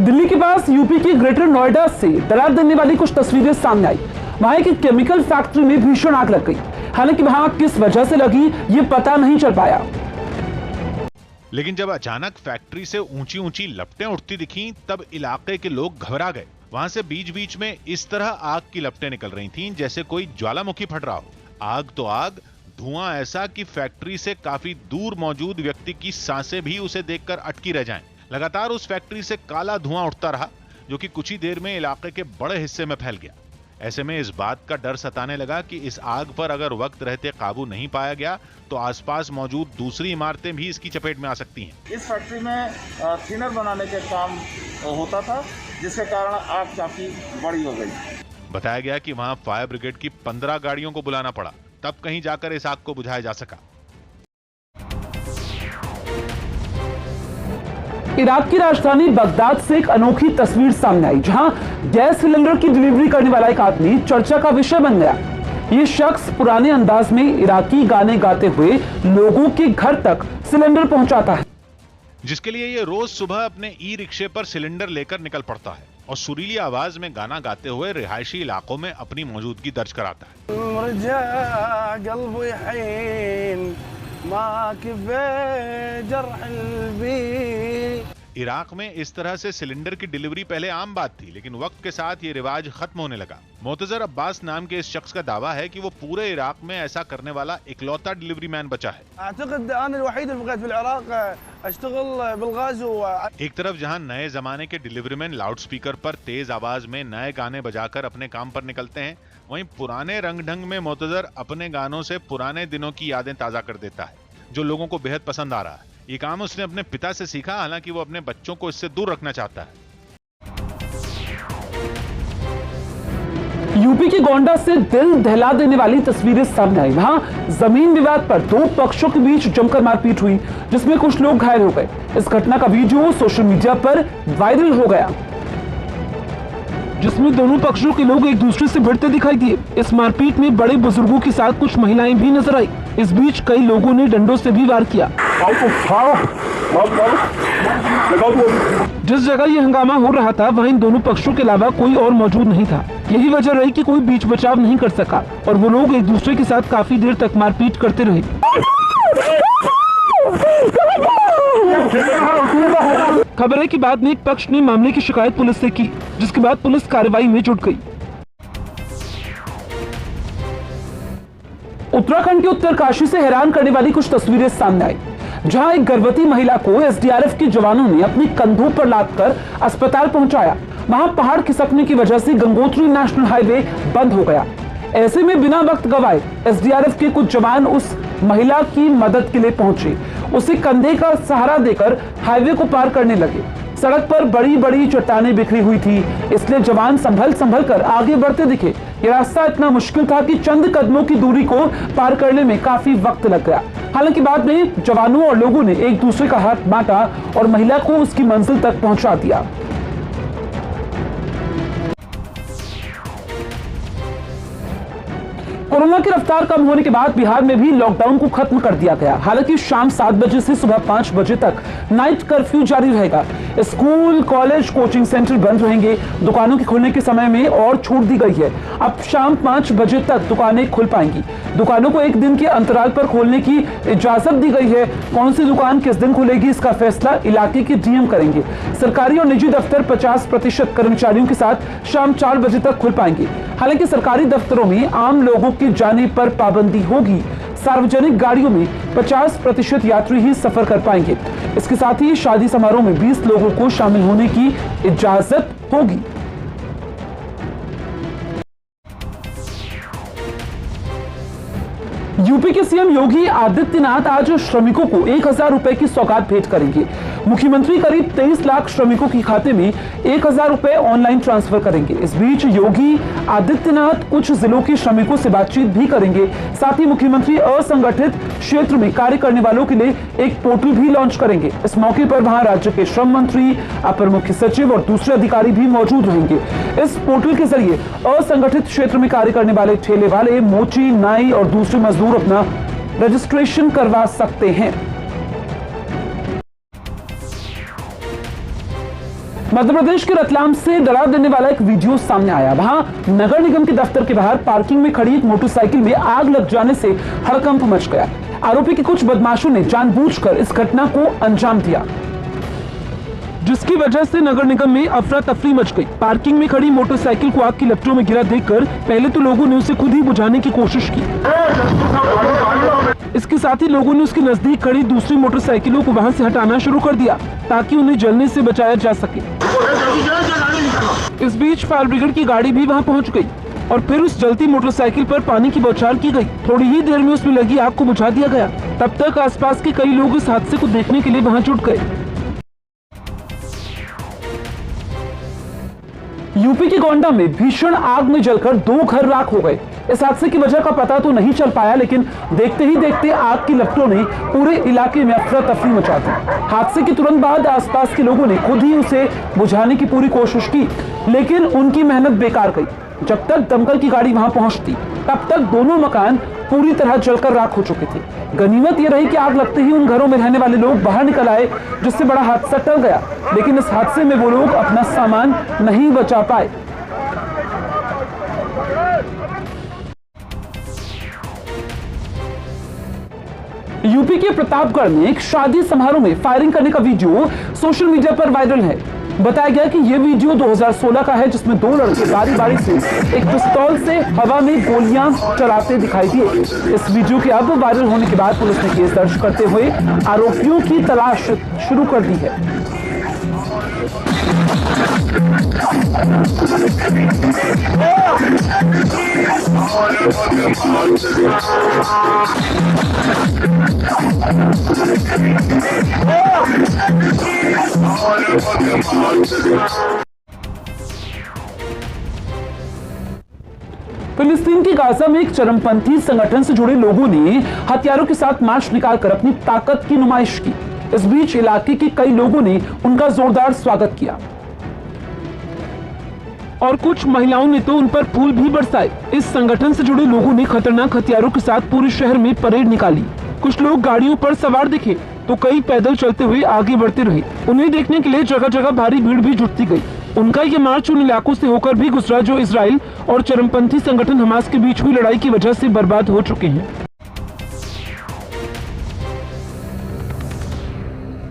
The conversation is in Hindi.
दिल्ली के पास यूपी के ग्रेटर नोएडा से डरा देने वाली कुछ तस्वीरें सामने आई। वहां एक केमिकल फैक्ट्री में भीषण आग लग गई। हालांकि वहां किस वजह से लगी ये पता नहीं चल पाया, लेकिन जब अचानक फैक्ट्री से ऊंची ऊंची लपटें उठती दिखीं, तब इलाके के लोग घबरा गए। वहां से बीच बीच में इस तरह आग की लपटें निकल रही थीं जैसे कोई ज्वालामुखी फट रहा हो। आग तो आग, धुआं ऐसा कि फैक्ट्री से काफी दूर मौजूद व्यक्ति की सांसें भी उसे देखकर अटकी रह जाएं। लगातार उस फैक्ट्री से काला धुआं उठता रहा, जो कि कुछ ही देर में इलाके के बड़े हिस्से में फैल गया। ऐसे में इस बात का डर सताने लगा कि इस आग पर अगर वक्त रहते काबू नहीं पाया गया तो आसपास मौजूद दूसरी इमारतें भी इसकी चपेट में आ सकती हैं। इस फैक्ट्री में थिनर बनाने के काम होता था, जिसके कारण आग काफी बड़ी हो गई। बताया गया कि वहां फायर ब्रिगेड की 15 गाड़ियों को बुलाना पड़ा, तब कहीं जाकर इस आग को बुझाया जा सका। इराक की राजधानी बगदाद से एक अनोखी तस्वीर सामने आई, जहां गैस सिलेंडर की डिलीवरी करने वाला एक आदमी चर्चा का विषय बन गया। ये शख्स पुराने अंदाज में इराकी गाने गाते हुए लोगों के घर तक सिलेंडर पहुंचाता है, जिसके लिए ये रोज सुबह अपने ई रिक्शे पर सिलेंडर लेकर निकल पड़ता है और सुरीली आवाज में गाना गाते हुए रिहायशी इलाकों में अपनी मौजूदगी दर्ज कराता है। इराक में इस तरह से सिलेंडर की डिलीवरी पहले आम बात थी, लेकिन वक्त के साथ ये रिवाज खत्म होने लगा। मोतजर अब्बास नाम के इस शख्स का दावा है कि वो पूरे इराक में ऐसा करने वाला इकलौता डिलीवरी मैन बचा है। एक तरफ जहां नए जमाने के डिलीवरी मैन लाउड स्पीकर पर तेज आवाज में नए गाने बजाकर अपने काम पर निकलते हैं, वहीं पुराने रंग ढंग में मोतजर अपने गानों से पुराने दिनों की यादें ताजा कर देता है, जो लोगों को बेहद पसंद आ रहा है। ये काम उसने अपने पिता से सीखा, हालांकि वो अपने बच्चों को इससे दूर रखना चाहता है। यूपी के गोंडा से दिल दहला देने वाली तस्वीरें सामने आई। वहां जमीन विवाद पर दो पक्षों के बीच जमकर मारपीट हुई, जिसमें कुछ लोग घायल हो गए। इस घटना का वीडियो सोशल मीडिया पर वायरल हो गया, जिसमें दोनों पक्षों के लोग एक दूसरे से भिड़ते दिखाई दिए। इस मारपीट में बड़े बुजुर्गों के साथ कुछ महिलाएं भी नजर आई। इस बीच कई लोगों ने डंडों से भी वार किया। जिस जगह ये हंगामा हो रहा था वहीं दोनों पक्षों के अलावा कोई और मौजूद नहीं था। यही वजह रही कि कोई बीच बचाव नहीं कर सका और वो लोग एक दूसरे के साथ काफी देर तक मारपीट करते रहे। खबर है कि बाद में एक पक्ष ने मामले की शिकायत पुलिस से की, जिसके बाद पुलिस कार्रवाई में जुट गई। उत्तराखंड के उत्तरकाशी से हैरान करने वाली कुछ तस्वीरें सामने आई, जहां एक गर्भवती महिला को एसडीआरएफ के जवानों ने अपनी कंधों पर लादकर अस्पताल पहुंचाया। वहां पहाड़ खिसकने की वजह से गंगोत्री नेशनल हाईवे बंद हो गया। ऐसे में बिना वक्त गवाए एसडीआरएफ के कुछ जवान उस महिला की मदद के लिए पहुंचे। उसे कंधे का सहारा देकर हाईवे को पार करने लगे। सड़क पर बड़ी बड़ी चट्टानें बिखरी हुई थी, इसलिए जवान संभल कर आगे बढ़ते दिखे। ये रास्ता इतना मुश्किल था कि चंद कदमों की दूरी को पार करने में काफी वक्त लग गया। हालांकि बाद में जवानों और लोगों ने एक दूसरे का हाथ बांटा और महिला को उसकी मंजिल तक पहुंचा दिया। कोरोना की रफ्तार कम होने के बाद बिहार में भी लॉकडाउन को खत्म कर दिया गया। हालांकि शाम 7 बजे से सुबह 5 बजे तक नाइट कर्फ्यू जारी रहेगा। स्कूल, कॉलेज, कोचिंग सेंटर बंद रहेंगे। दुकानों के खुलने के समय में और छूट दी गई है। अब शाम 5 बजे तक दुकानें खुल पाएंगी। दुकानों को एक दिन के अंतराल पर खोलने की इजाजत दी गई है। कौन सी दुकान किस दिन खुलेगी, इसका फैसला इलाके के डीएम करेंगे। सरकारी और निजी दफ्तर 50% कर्मचारियों के साथ शाम 4 बजे तक खुल पाएंगे। हालांकि सरकारी दफ्तरों में आम लोगों के जाने पर पाबंदी होगी। सार्वजनिक गाड़ियों में 50% यात्री ही सफर कर पाएंगे। इसके साथ ही शादी समारोह में 20 लोगों को शामिल होने की इजाजत होगी। यूपी के सीएम योगी आदित्यनाथ आज श्रमिकों को 1000 रुपए की सौगात भेंट करेंगे। मुख्यमंत्री करीब 23 लाख श्रमिकों के खाते में 1000 रुपए ऑनलाइन ट्रांसफर करेंगे। इस बीच योगी आदित्यनाथ कुछ जिलों के श्रमिकों से बातचीत भी करेंगे। साथ ही मुख्यमंत्री असंगठित क्षेत्र में कार्य करने वालों के लिए एक पोर्टल भी लॉन्च करेंगे। इस मौके पर वहां राज्य के श्रम मंत्री, अपर मुख्य सचिव और दूसरे अधिकारी भी मौजूद रहेंगे। इस पोर्टल के जरिए असंगठित क्षेत्र में कार्य करने वाले ठेले वाले, मोची, नाई और दूसरे मजदूर अपना रजिस्ट्रेशन करवा सकते हैं। मध्य प्रदेश के रतलाम से डरा देने वाला एक वीडियो सामने आया। वहां नगर निगम के दफ्तर के बाहर पार्किंग में खड़ी एक मोटरसाइकिल में आग लग जाने से हड़कंप मच गया। आरोपी के कुछ बदमाशों ने जानबूझकर इस घटना को अंजाम दिया, जिसकी वजह से नगर निगम में अफरा तफरी मच गई। पार्किंग में खड़ी मोटरसाइकिल को आग की लपटों में गिरा देखकर पहले तो लोगों ने उसे खुद ही बुझाने की कोशिश की। इसके साथ ही लोगों ने उसके नजदीक खड़ी दूसरी मोटरसाइकिलों को वहां से हटाना शुरू कर दिया ताकि उन्हें जलने से बचाया जा सके। इस बीच फायर ब्रिगेड की गाड़ी भी वहां पहुंच गई और फिर उस जलती मोटरसाइकिल पर पानी की बौछार की गई। थोड़ी ही देर में उसमें लगी आग को बुझा दिया गया। तब तक आसपास के कई लोग इस हादसे को देखने के लिए वहां जुट गए। यूपी के गोंडा में भीषण आग में जलकर 2 घर राख हो गए। इस हादसे की वजह का पता तो नहीं चल पाया, लेकिन देखते ही देखते आग की लपटों ने पूरे इलाके में अफरा तफरी मचा दी। हादसे के तुरंत बाद आसपास के लोगों ने खुद ही उसे बुझाने की पूरी कोशिश की, लेकिन उनकी मेहनत बेकार गई। जब तक दमकल की गाड़ी वहां पहुंचती तब तक दोनों मकान पूरी तरह जलकर राख हो चुके थे। गनीमत यह रही कि आग लगते ही उन घरों में रहने वाले लोग बाहर निकल आए, जिससे बड़ा हादसा टल गया। लेकिन इस हादसे में वो लोग अपना सामान नहीं बचा पाए। यूपी के प्रतापगढ़ में एक शादी समारोह में फायरिंग करने का वीडियो सोशल मीडिया पर वायरल है। बताया गया कि यह वीडियो 2016 का है, जिसमें 2 लड़के बारी बारी से एक पिस्तौल से हवा में गोलियां चलाते दिखाई दिए। इस वीडियो के अब वायरल होने के बाद पुलिस ने केस दर्ज करते हुए आरोपियों की तलाश शुरू कर दी है। फिलिस्तीन की गाजा में एक चरमपंथी संगठन से जुड़े लोगों ने हथियारों के साथ मार्च निकालकर अपनी ताकत की नुमाइश की। इस बीच इलाके के कई लोगों ने उनका जोरदार स्वागत किया और कुछ महिलाओं ने तो उन पर फूल भी बरसाए। इस संगठन से जुड़े लोगों ने खतरनाक हथियारों के साथ पूरे शहर में परेड निकाली। कुछ लोग गाड़ियों पर सवार दिखे तो कई पैदल चलते हुए आगे बढ़ते रहे। उन्हें देखने के लिए जगह जगह भारी भीड़ भी जुटती गई। उनका ये मार्च उन इलाकों से होकर भी गुजरा जो इजराइल और चरमपंथी संगठन हमास के बीच हुई लड़ाई की वजह से बर्बाद हो चुके हैं।